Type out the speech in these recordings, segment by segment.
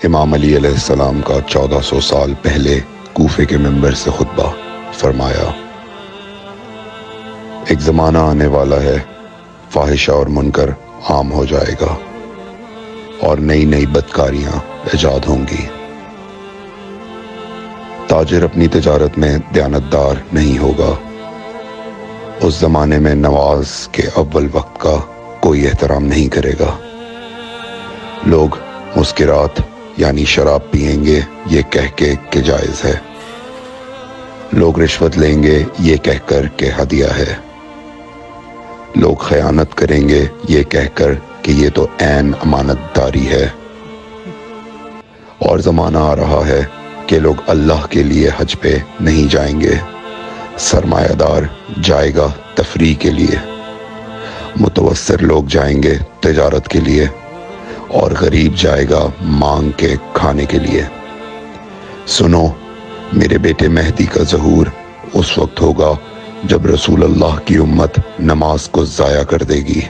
امام علی علیہ السلام کا 1400 سال پہلے کوفے کے منبر سے خطبہ فرمایا، ایک زمانہ آنے والا ہے، فاحشہ اور منکر عام ہو جائے گا اور نئی نئی بدکاریاں ایجاد ہوں گی۔ تاجر اپنی تجارت میں دیانتدار نہیں ہوگا۔ اس زمانے میں نماز کے اول وقت کا کوئی احترام نہیں کرے گا۔ لوگ مسکرات یعنی شراب پئیں گے یہ کہہ کے کہ جائز ہے۔ لوگ رشوت لیں گے یہ کہہ کر کہ ہدیہ ہے۔ لوگ خیانت کریں گے یہ کہہ کر کہ یہ تو عین امانت داری ہے۔ اور زمانہ آ رہا ہے کہ لوگ اللہ کے لیے حج پہ نہیں جائیں گے، سرمایہ دار جائے گا تفریح کے لیے، متوسر لوگ جائیں گے تجارت کے لیے، اور غریب جائے گا مانگ کے کھانے کے لیے۔ سنو، میرے بیٹے مہدی کا ظہور اس وقت ہوگا جب رسول اللہ کی امت نماز کو ضائع کر دے گی۔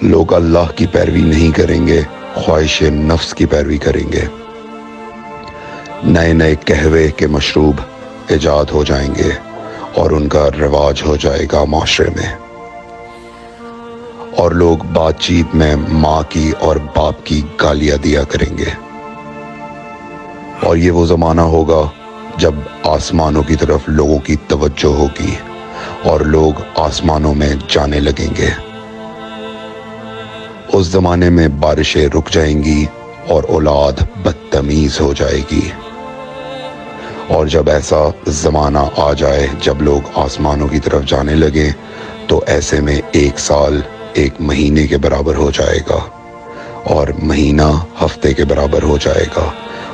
لوگ اللہ کی پیروی نہیں کریں گے، خواہش نفس کی پیروی کریں گے۔ نئے نئے قہوے کے مشروب ایجاد ہو جائیں گے اور ان کا رواج ہو جائے گا معاشرے میں، اور لوگ بات چیت میں ماں کی اور باپ کی گالیاں دیا کریں گے۔ اور یہ وہ زمانہ ہوگا جب آسمانوں کی طرف لوگوں کی توجہ ہوگی اور لوگ آسمانوں میں جانے لگیں گے۔ اس زمانے میں بارشیں رک جائیں گی اور اولاد بدتمیز ہو جائے گی۔ اور جب ایسا زمانہ آ جائے جب لوگ آسمانوں کی طرف جانے لگیں تو ایسے میں ایک سال ایک مہینے کے برابر ہو جائے گا، اور مہینہ ہفتے کے برابر ہو جائے گا،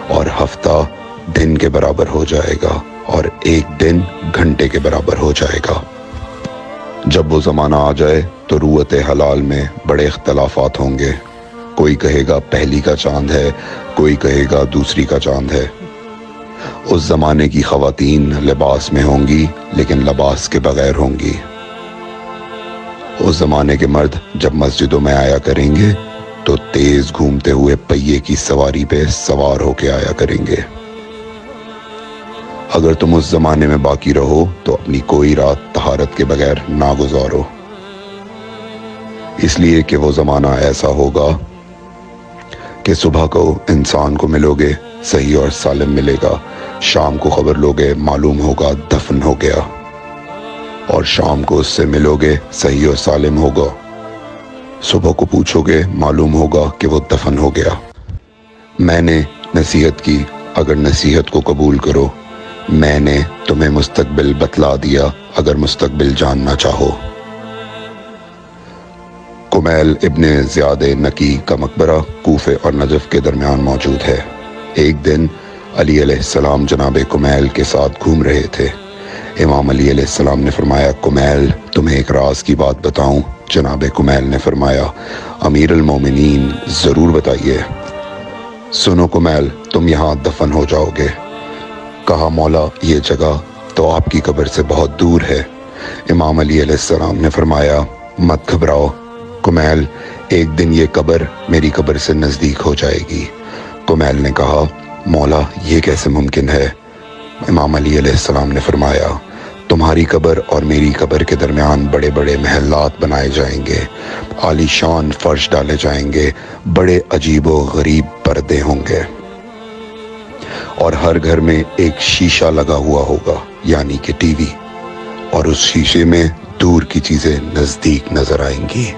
اور ہفتہ دن کے برابر ہو جائے گا، اور ایک دن گھنٹے کے برابر ہو جائے گا۔ جب وہ زمانہ آ جائے تو روت حلال میں بڑے اختلافات ہوں گے۔ کوئی کہے گا پہلی کا چاند ہے، کوئی کہے گا دوسری کا چاند ہے۔ اس زمانے کی خواتین لباس میں ہوں گی لیکن لباس کے بغیر ہوں گی۔ اس زمانے کے مرد جب مسجدوں میں آیا کریں گے تو تیز گھومتے ہوئے پہیے کی سواری پہ سوار ہو کے آیا کریں گے۔ اگر تم اس زمانے میں باقی رہو تو اپنی کوئی رات طہارت کے بغیر نہ گزارو، اس لیے کہ وہ زمانہ ایسا ہوگا کہ صبح کو انسان کو ملو گے صحیح اور سالم ملے گا، شام کو خبر لوگے معلوم ہوگا دفن ہو گیا، اور شام کو اس سے ملو گے صحیح اور سالم ہوگا، صبح کو پوچھو گے معلوم ہوگا کہ وہ دفن ہو گیا۔ میں نے نصیحت کی، اگر نصیحت کو قبول کرو، میں نے تمہیں مستقبل بتلا دیا اگر مستقبل جاننا چاہو۔ کمیل ابن زیاد نکی کا مقبرہ کوفے اور نجف کے درمیان موجود ہے۔ ایک دن علی علیہ السلام جناب کمیل کے ساتھ گھوم رہے تھے۔ امام علی علیہ السلام نے فرمایا، کمیل تمہیں ایک راز کی بات بتاؤں؟ جناب کمیل نے فرمایا، امیر المومنین ضرور بتائیے۔ سنو کمیل، تم یہاں دفن ہو جاؤ گے۔ کہا، مولا یہ جگہ تو آپ کی قبر سے بہت دور ہے۔ امام علی علیہ السلام نے فرمایا، مت گھبراؤ کمیل، ایک دن یہ قبر میری قبر سے نزدیک ہو جائے گی۔ کمیل نے کہا، مولا یہ کیسے ممکن ہے؟ امام علی علیہ السلام نے فرمایا، تمہاری قبر اور میری قبر کے درمیان بڑے بڑے محلات بنائے جائیں گے، عالی شان فرش ڈالے جائیں گے، بڑے عجیب و غریب پردے ہوں گے، اور ہر گھر میں ایک شیشہ لگا ہوا ہوگا یعنی کہ ٹی وی، اور اس شیشے میں دور کی چیزیں نزدیک نظر آئیں گی۔